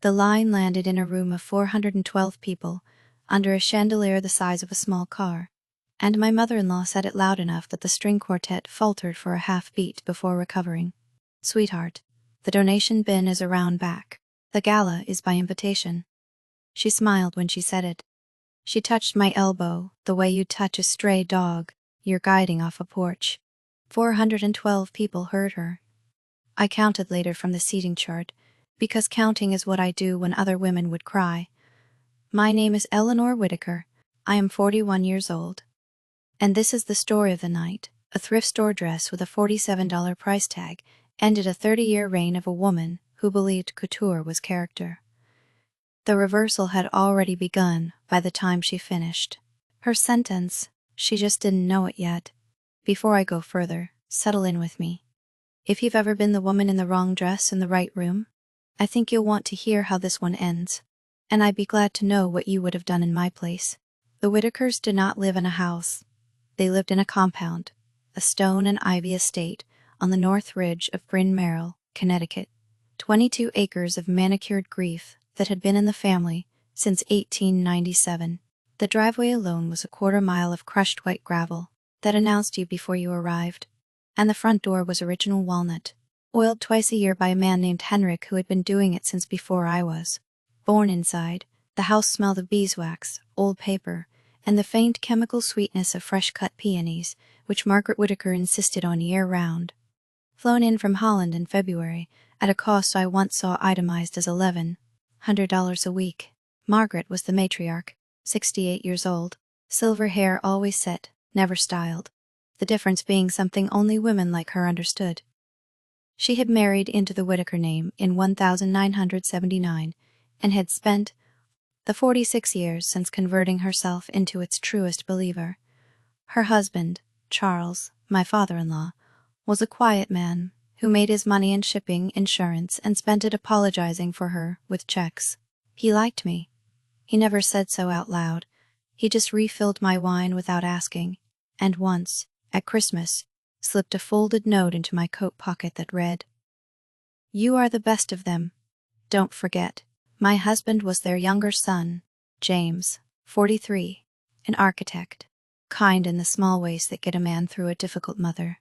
The line landed in a room of 412 people, under a chandelier the size of a small car, and my mother-in-law said it loud enough that the string quartet faltered for a half-beat before recovering. "Sweetheart, the donation bin is around back. The gala is by invitation." She smiled when she said it. She touched my elbow, the way you touch a stray dog you're guiding off a porch. 412 people heard her. I counted later from the seating chart, because counting is what I do when other women would cry. My name is Eleanor Whitaker. I am 41 years old. And this is the story of the night. A thrift store dress with a $47 price tag ended a 30-year reign of a woman who believed couture was character. The reversal had already begun by the time she finished her sentence. She just didn't know it yet. Before I go further, settle in with me. If you've ever been the woman in the wrong dress in the right room, I think you'll want to hear how this one ends. And I'd be glad to know what you would have done in my place. The Whitakers did not live in a house. They lived in a compound, a stone and ivy estate on the north ridge of Bryn Mawr, Connecticut. 22 acres of manicured grief that had been in the family since 1897. The driveway alone was a quarter-mile of crushed white gravel that announced you before you arrived, and the front door was original walnut, oiled twice a year by a man named Henrik who had been doing it since before I was born. Inside, the house smelled of beeswax, old paper, and the faint chemical sweetness of fresh-cut peonies, which Margaret Whitaker insisted on year-round. Flown in from Holland in February, at a cost I once saw itemized as $1,100 a week. Margaret was the matriarch, 68 years old, silver hair always set, never styled, the difference being something only women like her understood. She had married into the Whitaker name in 1979 and had spent the 46 years since converting herself into its truest believer. Her husband, Charles, my father-in-law, was a quiet man who made his money in shipping insurance and spent it apologizing for her with checks. He liked me. He never said so out loud. He just refilled my wine without asking, and once, at Christmas, slipped a folded note into my coat pocket that read, "You are the best of them. Don't forget." My husband was their younger son, James, 43, an architect, kind in the small ways that get a man through a difficult mother.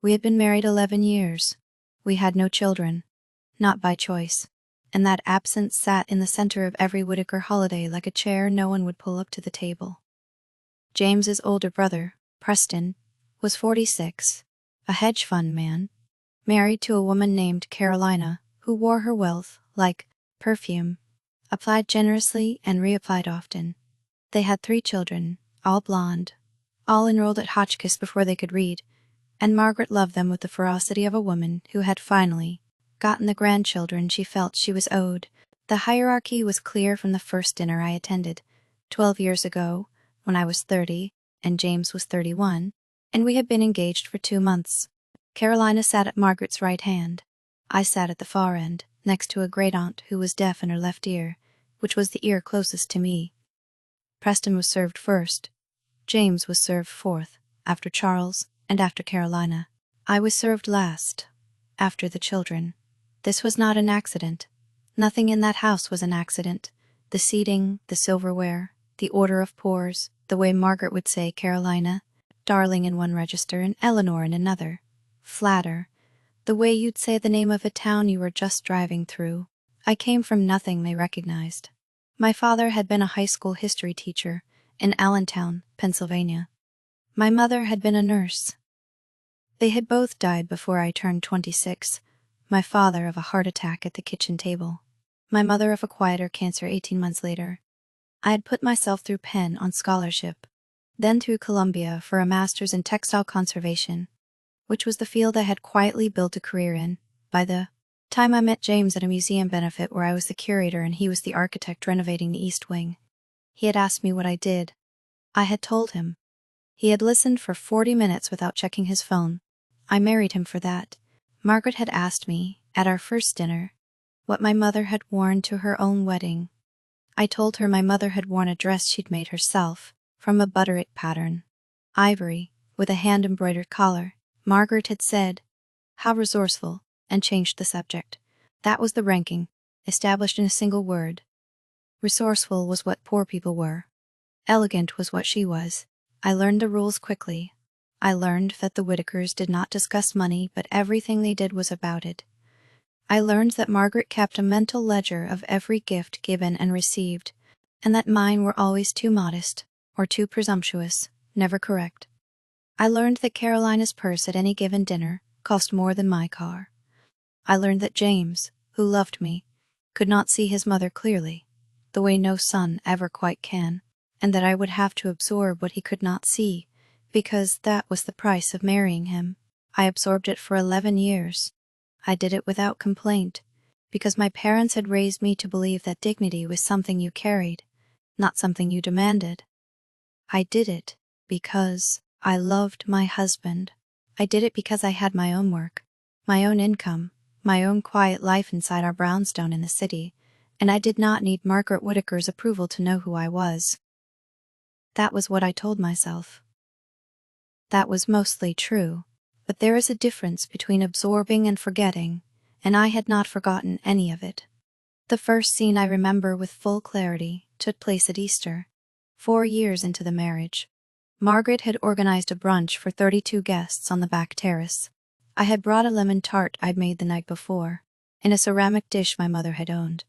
We had been married 11 years. We had no children, not by choice, and that absence sat in the center of every Whitaker holiday like a chair no one would pull up to the table. James's older brother, Preston, was 46, a hedge fund man, married to a woman named Carolina who wore her wealth like perfume, applied generously and reapplied often. They had 3 children, all blonde, all enrolled at Hotchkiss before they could read, and Margaret loved them with the ferocity of a woman who had finally gotten the grandchildren she felt she was owed. The hierarchy was clear from the first dinner I attended, 12 years ago, when I was 30 and James was 31, and we had been engaged for 2 months. Carolina sat at Margaret's right hand. I sat at the far end, next to a great-aunt who was deaf in her left ear, which was the ear closest to me. Preston was served first. James was served fourth, after Charles, and after Carolina. I was served last, after the children. This was not an accident. Nothing in that house was an accident. The seating, the silverware, the order of pours, the way Margaret would say Carolina, darling in one register and Eleanor in another. Flatter. The way you'd say the name of a town you were just driving through. I came from nothing they recognized. My father had been a high school history teacher in Allentown, Pennsylvania. My mother had been a nurse. They had both died before I turned 26, my father of a heart attack at the kitchen table, my mother of a quieter cancer 18 months later. I had put myself through Penn on scholarship, then through Columbia for a master's in textile conservation, which was the field I had quietly built a career in. By the time I met James at a museum benefit where I was the curator and he was the architect renovating the East Wing, he had asked me what I did. I had told him. He had listened for 40 minutes without checking his phone. I married him for that. Margaret had asked me, at our first dinner, what my mother had worn to her own wedding. I told her my mother had worn a dress she'd made herself, from a Butterick pattern. Ivory, with a hand-embroidered collar. Margaret had said, "How resourceful," and changed the subject. That was the ranking. established in a single word. Resourceful was what poor people were. Elegant was what she was. I learned the rules quickly. I learned that the Whittakers did not discuss money, but everything they did was about it. I learned that Margaret kept a mental ledger of every gift given and received, and that mine were always too modest, or too presumptuous, never correct. I learned that Carolina's purse at any given dinner cost more than my car. I learned that James, who loved me, could not see his mother clearly, the way no son ever quite can, and that I would have to absorb what he could not see, because that was the price of marrying him. I absorbed it for 11 years. I did it without complaint, because my parents had raised me to believe that dignity was something you carried, not something you demanded. I did it because I loved my husband. I did it because I had my own work, my own income, my own quiet life inside our brownstone in the city, and I did not need Margaret Whittaker's approval to know who I was. That was what I told myself. That was mostly true, but there is a difference between absorbing and forgetting, and I had not forgotten any of it. The first scene I remember with full clarity took place at Easter, 4 years into the marriage. Margaret had organized a brunch for 32 guests on the back terrace. I had brought a lemon tart I'd made the night before, in a ceramic dish my mother had owned.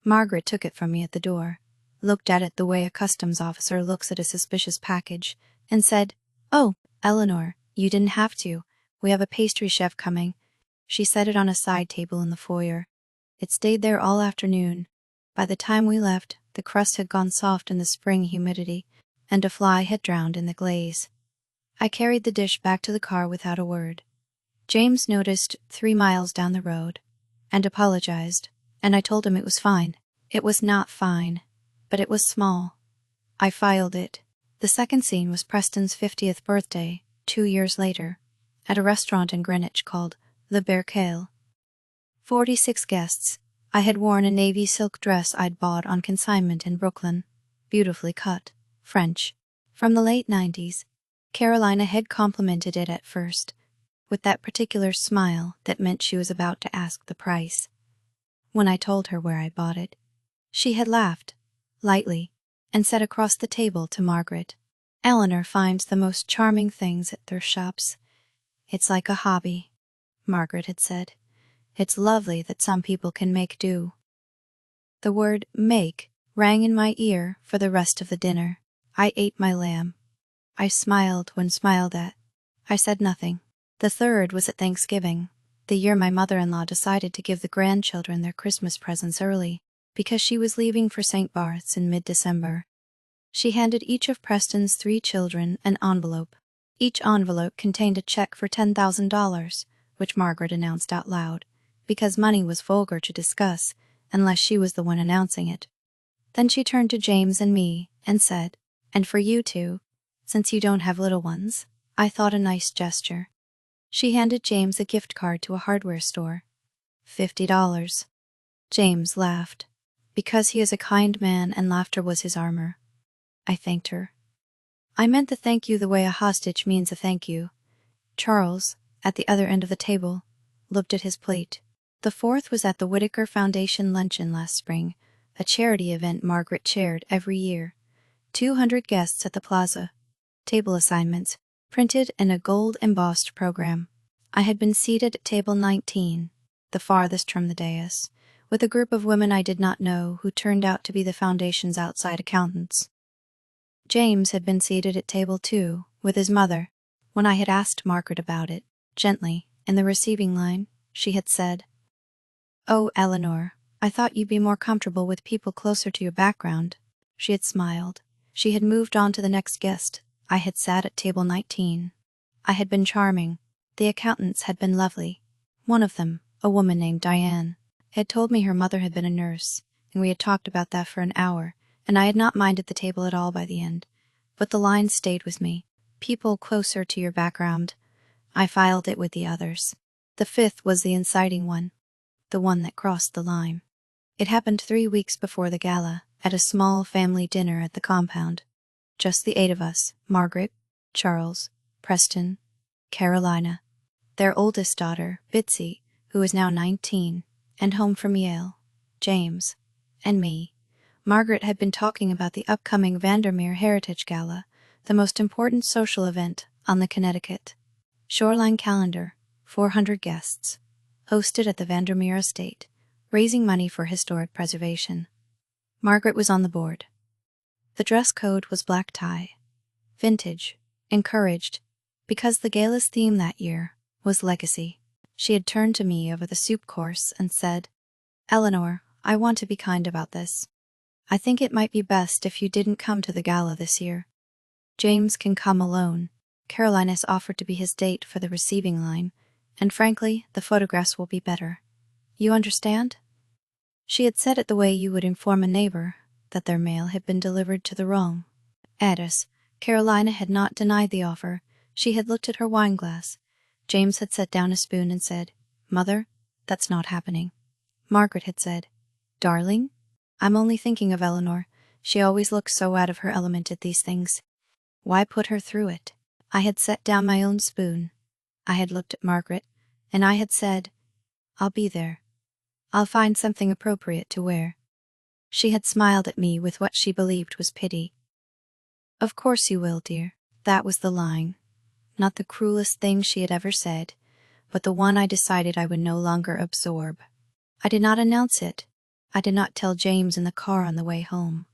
Margaret took it from me at the door, looked at it the way a customs officer looks at a suspicious package, and said, "Oh, Eleanor, you didn't have to. We have a pastry chef coming." She set it on a side table in the foyer. It stayed there all afternoon. By the time we left, the crust had gone soft in the spring humidity, and a fly had drowned in the glaze. I carried the dish back to the car without a word. James noticed 3 miles down the road, and apologized, and I told him it was fine. It was not fine, but it was small. I filed it. The second scene was Preston's 50th birthday, 2 years later, at a restaurant in Greenwich called the Berkale. 46 guests. I had worn a navy silk dress I'd bought on consignment in Brooklyn, beautifully cut, French, from the late 90s. Carolina had complimented it at first, with that particular smile that meant she was about to ask the price. When I told her where I bought it, she had laughed, lightly, and said across the table to Margaret, "Eleanor finds the most charming things at thrift shops. It's like a hobby," Margaret had said. "It's lovely that some people can make do." The word "make" rang in my ear for the rest of the dinner. I ate my lamb. I smiled when smiled at. I said nothing. The third was at Thanksgiving, the year my mother-in-law decided to give the grandchildren their Christmas presents early, because she was leaving for St. Barth's in mid-December. She handed each of Preston's 3 children an envelope. Each envelope contained a check for $10,000, which Margaret announced out loud, because money was vulgar to discuss, unless she was the one announcing it. Then she turned to James and me, and said, "And for you two, since you don't have little ones." I thought a nice gesture. She handed James a gift card to a hardware store. $50. James laughed, because he is a kind man and laughter was his armor. I thanked her. I meant the thank you the way a hostage means a thank you. Charles, at the other end of the table, looked at his plate. The fourth was at the Whittaker Foundation luncheon last spring, a charity event Margaret chaired every year. 200 guests at the plaza. Table assignments, printed in a gold-embossed program. I had been seated at table 19, the farthest from the dais, with a group of women I did not know who turned out to be the foundation's outside accountants. James had been seated at table 2, with his mother. When I had asked Margaret about it, gently, in the receiving line, she had said, "Oh, Eleanor, I thought you'd be more comfortable with people closer to your background." She had smiled. She had moved on to the next guest. I had sat at table 19. I had been charming. The accountants had been lovely. One of them, a woman named Diane, had told me her mother had been a nurse, and we had talked about that for an hour, and I had not minded the table at all by the end. But the line stayed with me. People closer to your background. I filed it with the others. The fifth was the inciting one, the one that crossed the line. It happened 3 weeks before the gala, at a small family dinner at the compound. Just the 8 of us, Margaret, Charles, Preston, Carolina, their oldest daughter, Bitsy, who is now 19, and home from Yale, James, and me. Margaret had been talking about the upcoming Vandermeer Heritage Gala, the most important social event on the Connecticut Shoreline calendar. 400 guests. Hosted at the Vandermeer Estate, raising money for historic preservation. Margaret was on the board. The dress code was black tie. Vintage. Encouraged. Because the gala's theme that year was legacy. She had turned to me over the soup course and said, "Eleanor, I want to be kind about this. I think it might be best if you didn't come to the gala this year. James can come alone. Caroline has offered to be his date for the receiving line, and frankly, the photographs will be better. You understand?" She had said it the way you would inform a neighbor that their mail had been delivered to the wrong address. Carolina had not denied the offer. She had looked at her wineglass. James had set down a spoon and said, "Mother, that's not happening." Margaret had said, "Darling, I'm only thinking of Eleanor. She always looks so out of her element at these things. Why put her through it?" I had set down my own spoon. I had looked at Margaret, and I had said, "I'll be there. I'll find something appropriate to wear." She had smiled at me with what she believed was pity. "Of course you will, dear." That was the line. Not the cruelest thing she had ever said, but the one I decided I would no longer absorb. I did not announce it. I did not tell James in the car on the way home.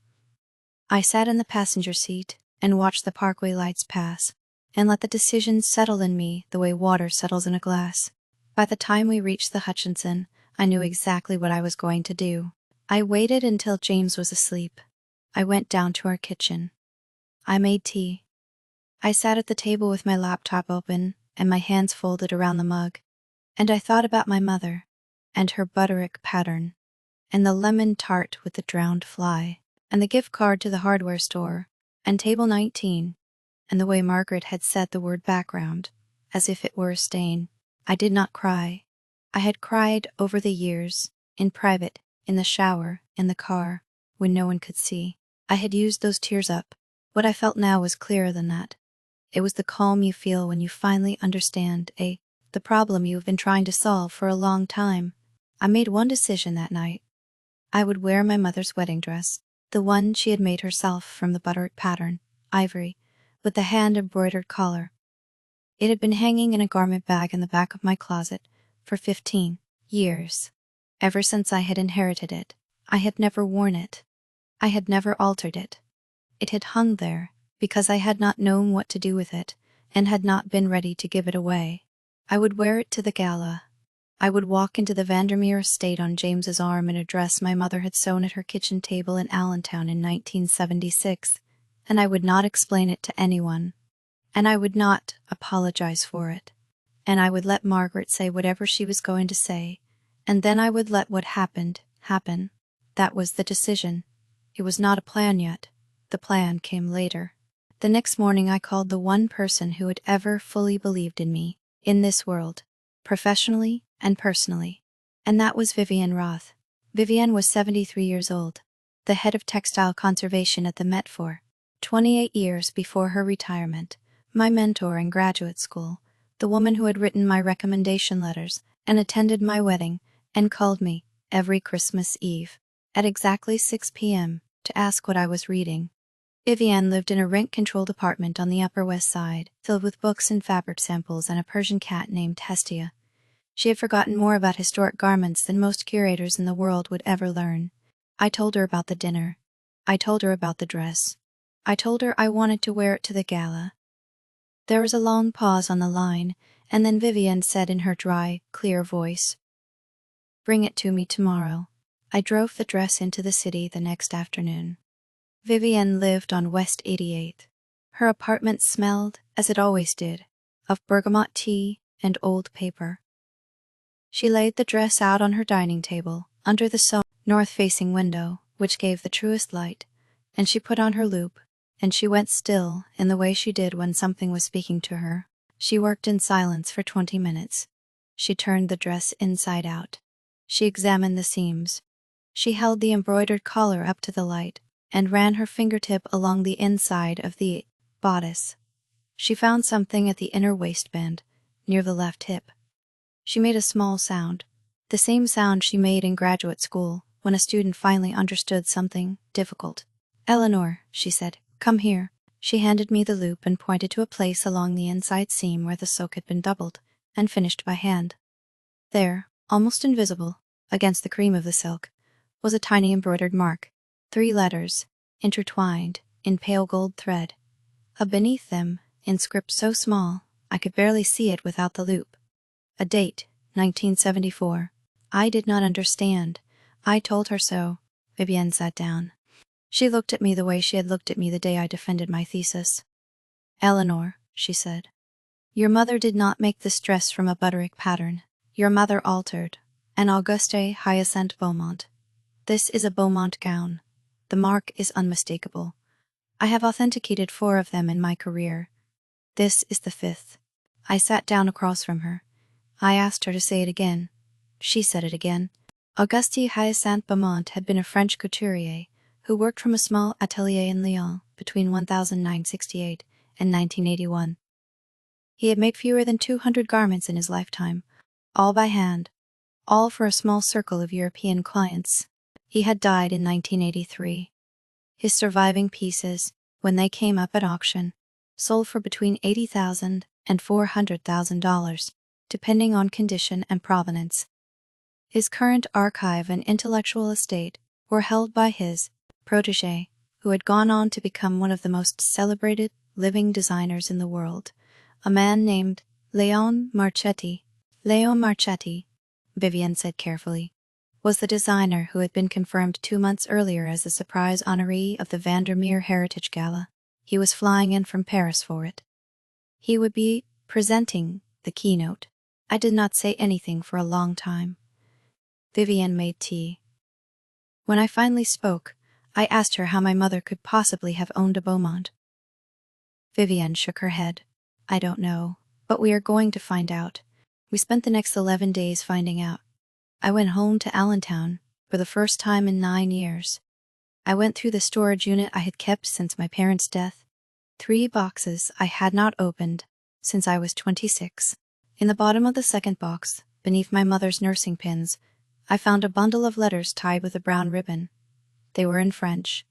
I sat in the passenger seat and watched the parkway lights pass, and let the decision settle in me the way water settles in a glass. By the time we reached the Hutchinson, I knew exactly what I was going to do. I waited until James was asleep. I went down to our kitchen. I made tea. I sat at the table with my laptop open and my hands folded around the mug, and I thought about my mother, and her Butterick pattern, and the lemon tart with the drowned fly, and the gift card to the hardware store, and table 19, and the way Margaret had said the word background, as if it were a stain. I did not cry. I had cried over the years, in private, in the shower, in the car, when no one could see. I had used those tears up. What I felt now was clearer than that. It was the calm you feel when you finally understand the problem you have been trying to solve for a long time. I made one decision that night. I would wear my mother's wedding dress, the one she had made herself from the Butterick pattern, ivory, with the hand-embroidered collar. It had been hanging in a garment bag in the back of my closet for 15 years. Ever since I had inherited it, I had never worn it. I had never altered it. It had hung there because I had not known what to do with it and had not been ready to give it away. I would wear it to the gala. I would walk into the Vandermeer estate on James's arm in a dress my mother had sewn at her kitchen table in Allentown in 1976, and I would not explain it to anyone. And I would not apologize for it. And I would let Margaret say whatever she was going to say, and then I would let what happened happen. That was the decision. It was not a plan yet. The plan came later. The next morning I called the one person who had ever fully believed in me, in this world, professionally and personally. And that was Vivienne Roth. Vivienne was 73 years old, the head of textile conservation at the Met for 28 years before her retirement, my mentor in graduate school, the woman who had written my recommendation letters and attended my wedding and called me every Christmas Eve at exactly 6 p.m. to ask what I was reading. Vivienne lived in a rent-controlled apartment on the Upper West Side, filled with books and fabric samples and a Persian cat named Hestia. She had forgotten more about historic garments than most curators in the world would ever learn. I told her about the dinner. I told her about the dress. I told her I wanted to wear it to the gala. There was a long pause on the line, and then Vivienne said in her dry, clear voice, "Bring it to me tomorrow." I drove the dress into the city the next afternoon. Vivienne lived on West 88th. Her apartment smelled, as it always did, of bergamot tea and old paper. She laid the dress out on her dining table, under the north-facing window, which gave the truest light, and she put on her loupe, and she went still in the way she did when something was speaking to her. She worked in silence for 20 minutes. She turned the dress inside out. She examined the seams. She held the embroidered collar up to the light and ran her fingertip along the inside of the bodice. She found something at the inner waistband, near the left hip. She made a small sound, the same sound she made in graduate school when a student finally understood something difficult. "Eleanor," she said, "come here." She handed me the loop and pointed to a place along the inside seam where the silk had been doubled and finished by hand. There, almost invisible, against the cream of the silk, was a tiny embroidered mark, 3 letters, intertwined in pale gold thread. Beneath them, in script so small, I could barely see it without the loop. A date, 1974. I did not understand. I told her so. Vivienne sat down. She looked at me the way she had looked at me the day I defended my thesis. "Eleanor," she said, "your mother did not make this dress from a Butterick pattern. Your mother altered an Auguste Hyacinthe Beaumont. This is a Beaumont gown. The mark is unmistakable. I have authenticated 4 of them in my career. This is the 5th. I sat down across from her. I asked her to say it again. She said it again. Auguste Hyacinthe Beaumont had been a French couturier who worked from a small atelier in Lyon between 1968 and 1981. He had made fewer than 200 garments in his lifetime, all by hand, all for a small circle of European clients. He had died in 1983. His surviving pieces, when they came up at auction, sold for between $80,000 and $400,000, depending on condition and provenance. His current archive and intellectual estate were held by his protégé, who had gone on to become one of the most celebrated living designers in the world, a man named Léon Marchetti. Léon Marchetti, Vivienne said carefully, was the designer who had been confirmed 2 months earlier as the surprise honoree of the Vandermeer Heritage Gala. He was flying in from Paris for it. He would be presenting the keynote. I did not say anything for a long time. Vivienne made tea. When I finally spoke, I asked her how my mother could possibly have owned a Beaumont. Vivienne shook her head. "I don't know, but we are going to find out." We spent the next 11 days finding out. I went home to Allentown for the first time in 9 years. I went through the storage unit I had kept since my parents' death. 3 boxes I had not opened since I was 26. In the bottom of the second box, beneath my mother's nursing pins, I found a bundle of letters tied with a brown ribbon. They were in French.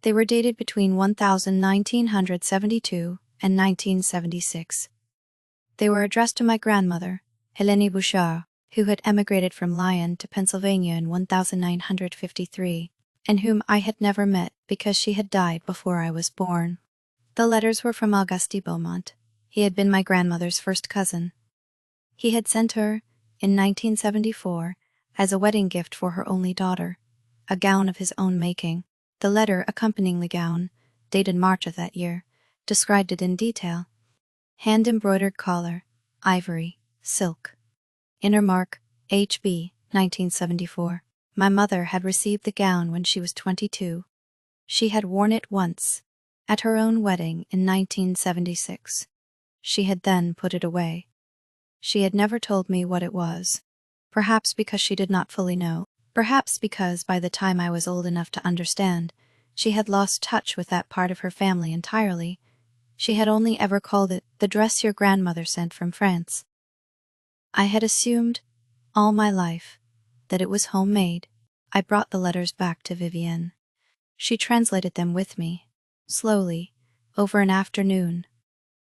They were dated between 1972 and 1976. They were addressed to my grandmother, Hélène Bouchard, who had emigrated from Lyon to Pennsylvania in 1953, and whom I had never met because she had died before I was born. The letters were from Auguste Beaumont. He had been my grandmother's first cousin. He had sent her, in 1974, as a wedding gift for her only daughter, a gown of his own making. The letter accompanying the gown, dated March of that year, described it in detail. Hand-embroidered collar, ivory, silk. Inner mark, HB, 1974. My mother had received the gown when she was 22. She had worn it once, at her own wedding in 1976. She had then put it away. She had never told me what it was. Perhaps because she did not fully know. Perhaps because by the time I was old enough to understand, she had lost touch with that part of her family entirely. She had only ever called it the dress your grandmother sent from France. I had assumed, all my life, that it was homemade. I brought the letters back to Vivienne. She translated them with me, slowly, over an afternoon.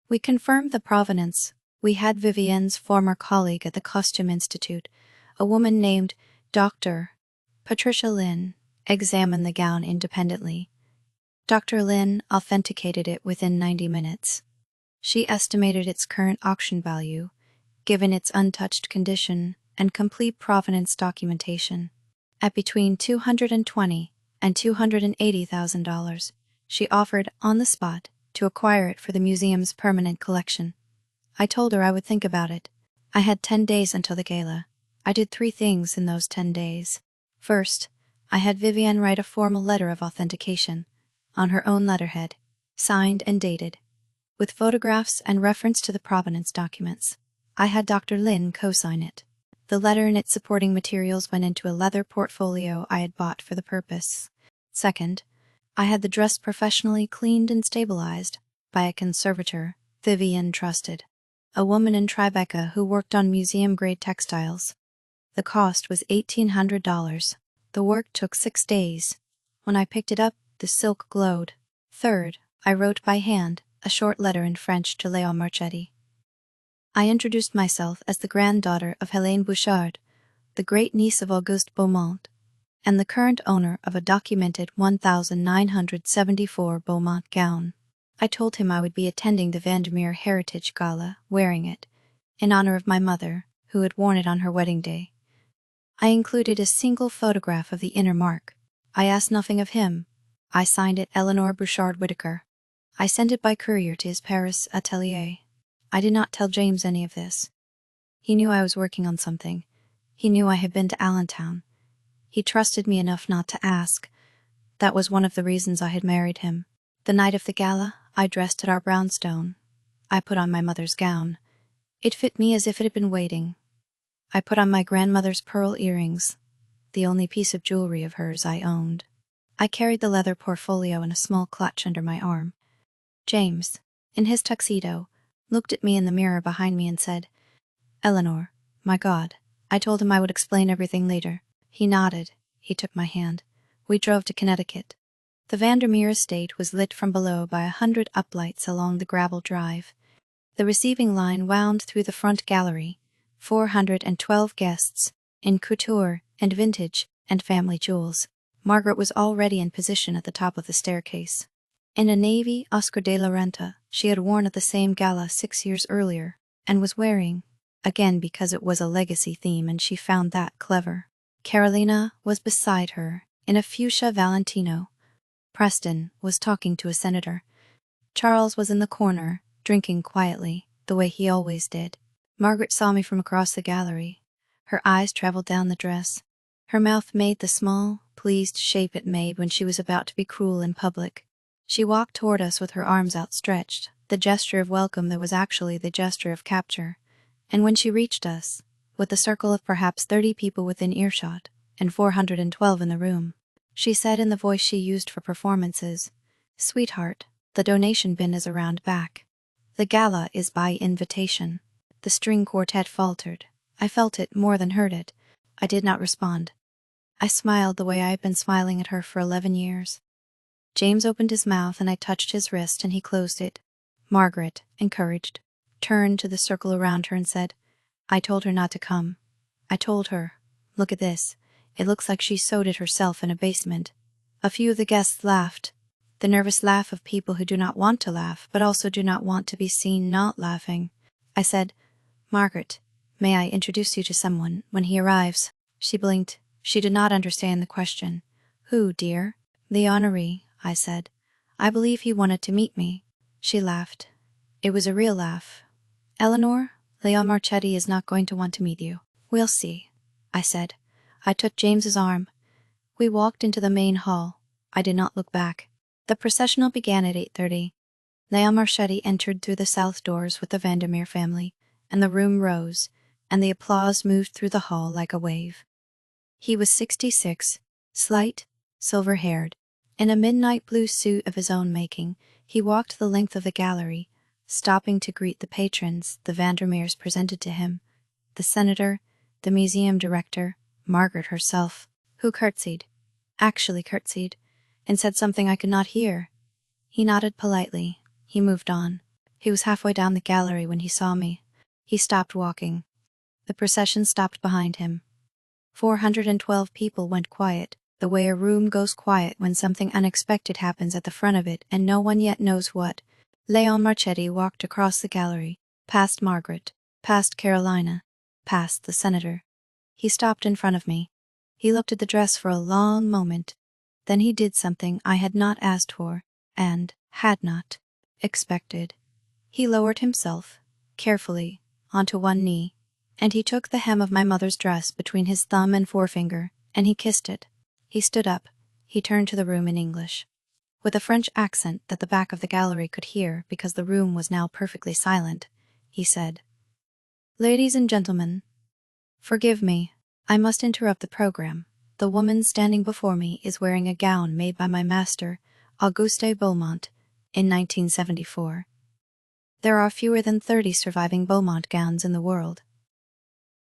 We confirmed the provenance. We had Vivienne's former colleague at the Costume Institute, a woman named Dr. Patricia Lynn, examine the gown independently. Dr. Lynn authenticated it within 90 minutes. She estimated its current auction value, given its untouched condition and complete provenance documentation, at between $220,000 and $280,000. She offered, on the spot, to acquire it for the museum's permanent collection. I told her I would think about it. I had 10 days until the gala. I did 3 things in those 10 days. First, I had Vivienne write a formal letter of authentication, on her own letterhead, signed and dated, with photographs and reference to the provenance documents. I had Dr. Lynn co-sign it. The letter and its supporting materials went into a leather portfolio I had bought for the purpose. Second, I had the dress professionally cleaned and stabilized by a conservator Vivienne trusted, a woman in Tribeca who worked on museum-grade textiles. The cost was $1,800. The work took 6 days. When I picked it up, the silk glowed. Third, I wrote by hand a short letter in French to Léon Marchetti. I introduced myself as the granddaughter of Hélène Bouchard, the great niece of Auguste Beaumont, and the current owner of a documented 1974 Beaumont gown. I told him I would be attending the Vandermeer Heritage Gala wearing it, in honor of my mother, who had worn it on her wedding day. I included a single photograph of the inner mark. I asked nothing of him. I signed it Eleanor Bouchard Whittaker. I sent it by courier to his Paris atelier. I did not tell James any of this. He knew I was working on something. He knew I had been to Allentown. He trusted me enough not to ask. That was one of the reasons I had married him. The night of the gala, I dressed at our brownstone. I put on my mother's gown. It fit me as if it had been waiting. I put on my grandmother's pearl earrings, the only piece of jewelry of hers I owned. I carried the leather portfolio in a small clutch under my arm. James, in his tuxedo, looked at me in the mirror behind me and said, "Eleanor, my God." I told him I would explain everything later. He nodded. He took my hand. We drove to Connecticut. The Vandermeer estate was lit from below by 100 uplights along the gravel drive. The receiving line wound through the front gallery. 412 guests, in couture and vintage and family jewels. Margaret was already in position at the top of the staircase. In a navy Oscar de la Renta she had worn at the same gala 6 years earlier, and was wearing, again because it was a legacy theme and she found that clever. Carolina was beside her, in a fuchsia Valentino. Preston was talking to a senator. Charles was in the corner, drinking quietly, the way he always did. Margaret saw me from across the gallery. Her eyes traveled down the dress. Her mouth made the small, pleased shape it made when she was about to be cruel in public. She walked toward us with her arms outstretched, the gesture of welcome that was actually the gesture of capture. And when she reached us, with a circle of perhaps 30 people within earshot, and 412 in the room, she said in the voice she used for performances, "Sweetheart, the donation bin is around back. The gala is by invitation." The string quartet faltered. I felt it more than heard it. I did not respond. I smiled the way I had been smiling at her for 11 years. James opened his mouth and I touched his wrist and he closed it. Margaret, encouraged, turned to the circle around her and said, "I told her not to come. I told her, look at this. It looks like she sewed it herself in a basement." A few of the guests laughed. The nervous laugh of people who do not want to laugh but also do not want to be seen not laughing. I said, "Margaret, may I introduce you to someone when he arrives?" She blinked. She did not understand the question. "Who, dear?" "The honoree," I said. "I believe he wanted to meet me." She laughed. It was a real laugh. "Eleanor, Léon Marchetti is not going to want to meet you." "We'll see," I said. I took James's arm. We walked into the main hall. I did not look back. The processional began at 8:30. Léon Marchetti entered through the south doors with the Vandermeer family, and the room rose, and the applause moved through the hall like a wave. He was 66, slight, silver-haired. In a midnight blue suit of his own making, he walked the length of the gallery, stopping to greet the patrons the Vandermeers presented to him, the senator, the museum director, Margaret herself, who actually curtsied, and said something I could not hear. He nodded politely. He moved on. He was halfway down the gallery when he saw me. He stopped walking. The procession stopped behind him. 412 people went quiet, the way a room goes quiet when something unexpected happens at the front of it and no one yet knows what. Léon Marchetti walked across the gallery, past Margaret, past Carolina, past the senator. He stopped in front of me. He looked at the dress for a long moment. Then he did something I had not asked for, and had not expected. He lowered himself, carefully, onto one knee, and he took the hem of my mother's dress between his thumb and forefinger, and he kissed it. He stood up. He turned to the room in English. With a French accent that the back of the gallery could hear because the room was now perfectly silent, he said, "Ladies and gentlemen, forgive me. I must interrupt the program. The woman standing before me is wearing a gown made by my master, Auguste Beaumont, in 1974. There are fewer than 30 surviving Beaumont gowns in the world.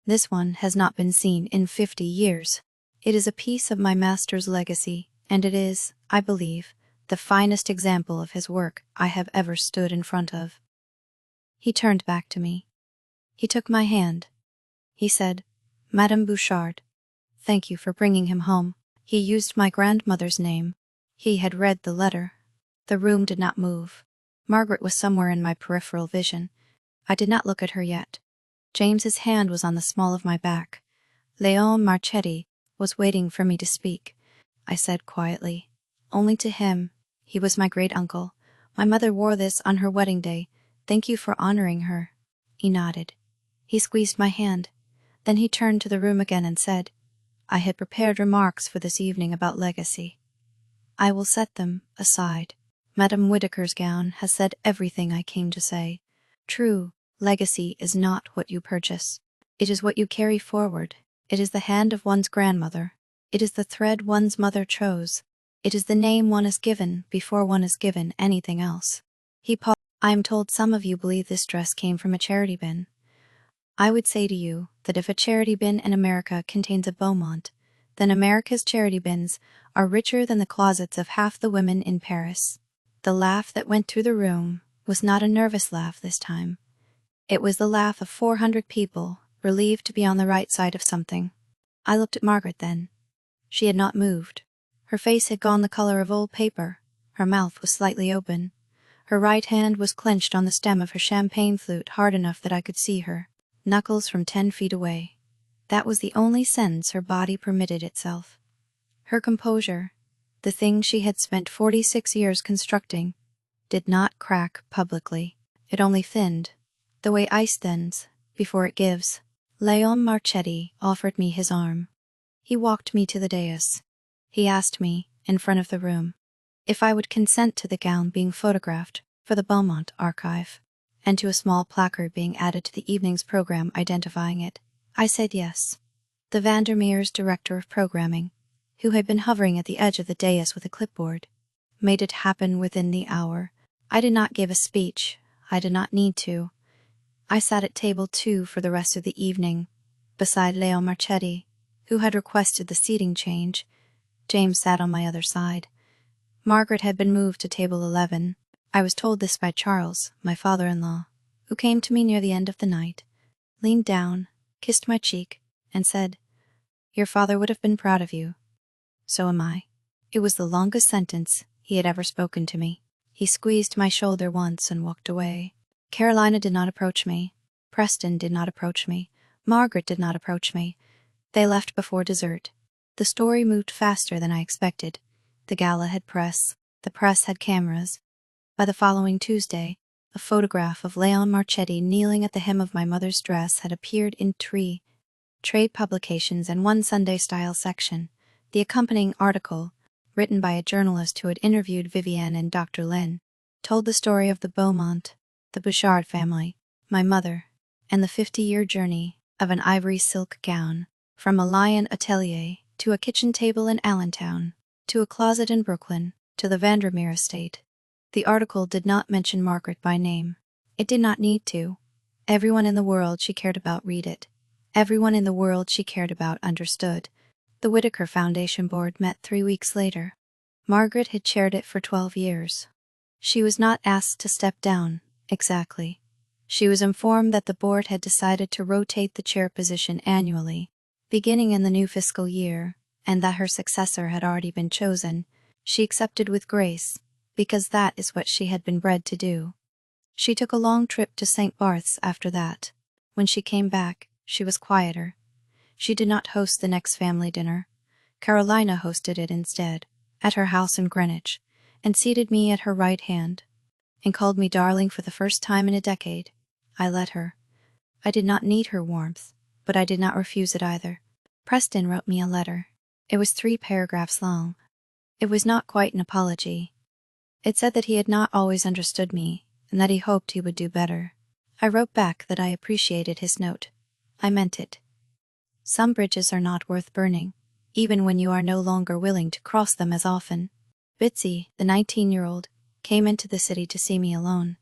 This one has not been seen in 50 years. It is a piece of my master's legacy, and it is, I believe, the finest example of his work I have ever stood in front of." He turned back to me. He took my hand. He said, "Madame Bouchard, thank you for bringing him home." He used my grandmother's name. He had read the letter. The room did not move. Margaret was somewhere in my peripheral vision. I did not look at her yet. James's hand was on the small of my back. Léon Marchetti was waiting for me to speak. I said quietly, "Only to him. He was my great-uncle. My mother wore this on her wedding day. Thank you for honoring her." He nodded. He squeezed my hand. Then he turned to the room again and said, "I had prepared remarks for this evening about legacy. I will set them aside. Madame Whittaker's gown has said everything I came to say. True, legacy is not what you purchase. It is what you carry forward. It is the hand of one's grandmother. It is the thread one's mother chose. It is the name one is given before one is given anything else." He paused. "I am told some of you believe this dress came from a charity bin. I would say to you that if a charity bin in America contains a Beaumont, then America's charity bins are richer than the closets of half the women in Paris." The laugh that went through the room was not a nervous laugh this time. It was the laugh of 400 people, relieved to be on the right side of something. I looked at Margaret then. She had not moved. Her face had gone the color of old paper. Her mouth was slightly open. Her right hand was clenched on the stem of her champagne flute hard enough that I could see her knuckles from 10 feet away. That was the only sense her body permitted itself. Her composure, the thing she had spent 46 years constructing, did not crack publicly. It only thinned, the way ice thins, before it gives. Léon Marchetti offered me his arm. He walked me to the dais. He asked me, in front of the room, if I would consent to the gown being photographed for the Beaumont archive, and to a small placard being added to the evening's program identifying it. I said yes. The Vandermeer's director of programming, who had been hovering at the edge of the dais with a clipboard, made it happen within the hour. I did not give a speech. I did not need to. I sat at table 2 for the rest of the evening, beside Léon Marchetti, who had requested the seating change. James sat on my other side. Margaret had been moved to table 11. I was told this by Charles, my father-in-law, who came to me near the end of the night, leaned down, kissed my cheek, and said, "Your father would have been proud of you. So am I." It was the longest sentence he had ever spoken to me. He squeezed my shoulder once and walked away. Carolina did not approach me. Preston did not approach me. Margaret did not approach me. They left before dessert. The story moved faster than I expected. The gala had press. The press had cameras. By the following Tuesday, a photograph of Léon Marchetti kneeling at the hem of my mother's dress had appeared in trade publications and one Sunday-style section. The accompanying article, written by a journalist who had interviewed Vivienne and Dr. Lin, told the story of the Beaumont, the Bouchard family, my mother, and the 50-year journey of an ivory silk gown, from a Lion atelier to a kitchen table in Allentown, to a closet in Brooklyn, to the Vandermeer estate. The article did not mention Margaret by name. It did not need to. Everyone in the world she cared about read it. Everyone in the world she cared about understood. The Whittaker Foundation Board met 3 weeks later. Margaret had chaired it for 12 years. She was not asked to step down, exactly. She was informed that the board had decided to rotate the chair position annually, beginning in the new fiscal year, and that her successor had already been chosen. She accepted with grace, because that is what she had been bred to do. She took a long trip to St. Barth's after that. When she came back, she was quieter. She did not host the next family dinner. Carolina hosted it instead, at her house in Greenwich, and seated me at her right hand, and called me darling for the first time in a decade. I let her. I did not need her warmth, but I did not refuse it either. Preston wrote me a letter. It was 3 paragraphs long. It was not quite an apology. It said that he had not always understood me, and that he hoped he would do better. I wrote back that I appreciated his note. I meant it. Some bridges are not worth burning, even when you are no longer willing to cross them as often. Bitsy, the 19-year-old, came into the city to see me alone.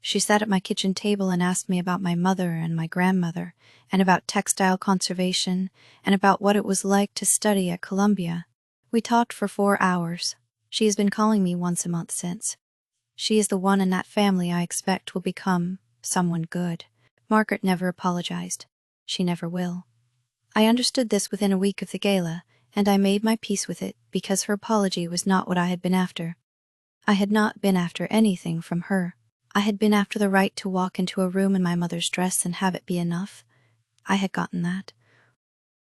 She sat at my kitchen table and asked me about my mother and my grandmother, and about textile conservation, and about what it was like to study at Columbia. We talked for 4 hours. She has been calling me once a month since. She is the one in that family I expect will become someone good. Margaret never apologized. She never will. I understood this within a week of the gala, and I made my peace with it because her apology was not what I had been after. I had not been after anything from her. I had been after the right to walk into a room in my mother's dress and have it be enough. I had gotten that.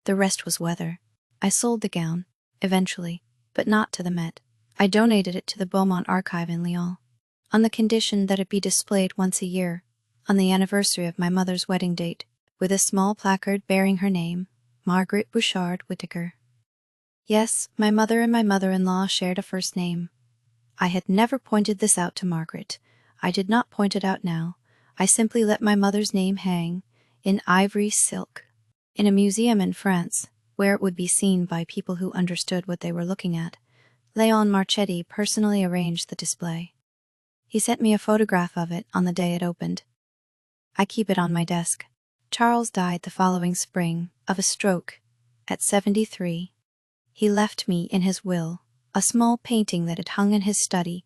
The rest was weather. I sold the gown, eventually, but not to the Met. I donated it to the Beaumont Archive in Lyon, on the condition that it be displayed once a year, on the anniversary of my mother's wedding date, with a small placard bearing her name, Margaret Bouchard Whittaker. Yes, my mother and my mother-in-law shared a first name. I had never pointed this out to Margaret. I did not point it out now. I simply let my mother's name hang, in ivory silk, in a museum in France, where it would be seen by people who understood what they were looking at. Léon Marchetti personally arranged the display. He sent me a photograph of it on the day it opened. I keep it on my desk. Charles died the following spring, of a stroke, at 73. He left me in his will a small painting that had hung in his study,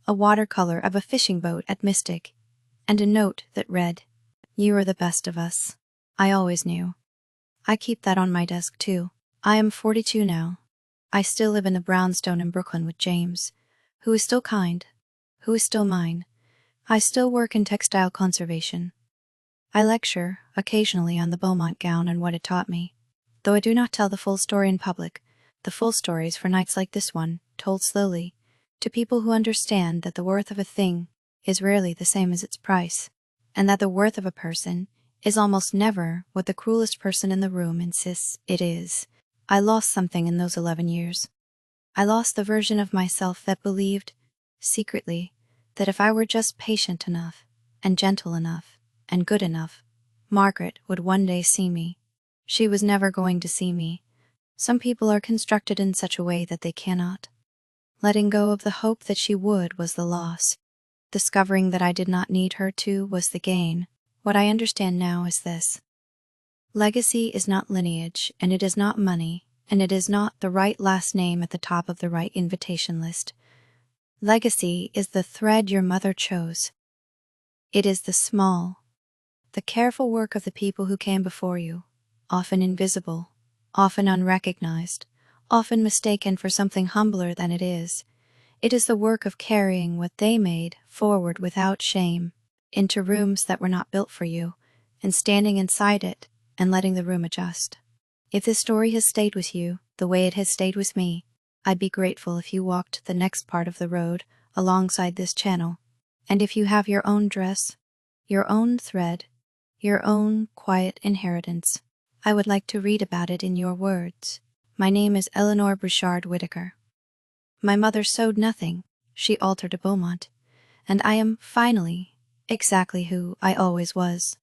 a watercolor of a fishing boat at Mystic, and a note that read, "You are the best of us. I always knew." I keep that on my desk too. I am 42 now. I still live in the brownstone in Brooklyn with James, who is still kind, who is still mine. I still work in textile conservation. I lecture, occasionally, on the Beaumont gown and what it taught me. Though I do not tell the full story in public, the full stories for nights like this one, told slowly, to people who understand that the worth of a thing is rarely the same as its price, and that the worth of a person is almost never what the cruelest person in the room insists it is. I lost something in those 11 years. I lost the version of myself that believed, secretly, that if I were just patient enough, and gentle enough, and good enough, Margaret would one day see me. She was never going to see me. Some people are constructed in such a way that they cannot. Letting go of the hope that she would was the loss. Discovering that I did not need her to was the gain. What I understand now is this. Legacy is not lineage, and it is not money, and it is not the right last name at the top of the right invitation list. Legacy is the thread your mother chose. It is the small, the careful work of the people who came before you, often invisible, often unrecognized, often mistaken for something humbler than it is. It is the work of carrying what they made forward without shame, into rooms that were not built for you, and standing inside it and letting the room adjust. If this story has stayed with you the way it has stayed with me, I'd be grateful if you walked the next part of the road alongside this channel. And if you have your own dress, your own thread, your own quiet inheritance, I would like to read about it in your words. My name is Eleanor Bouchard Whittaker. My mother sewed nothing, she altered a Beaumont, and I am, finally, exactly who I always was.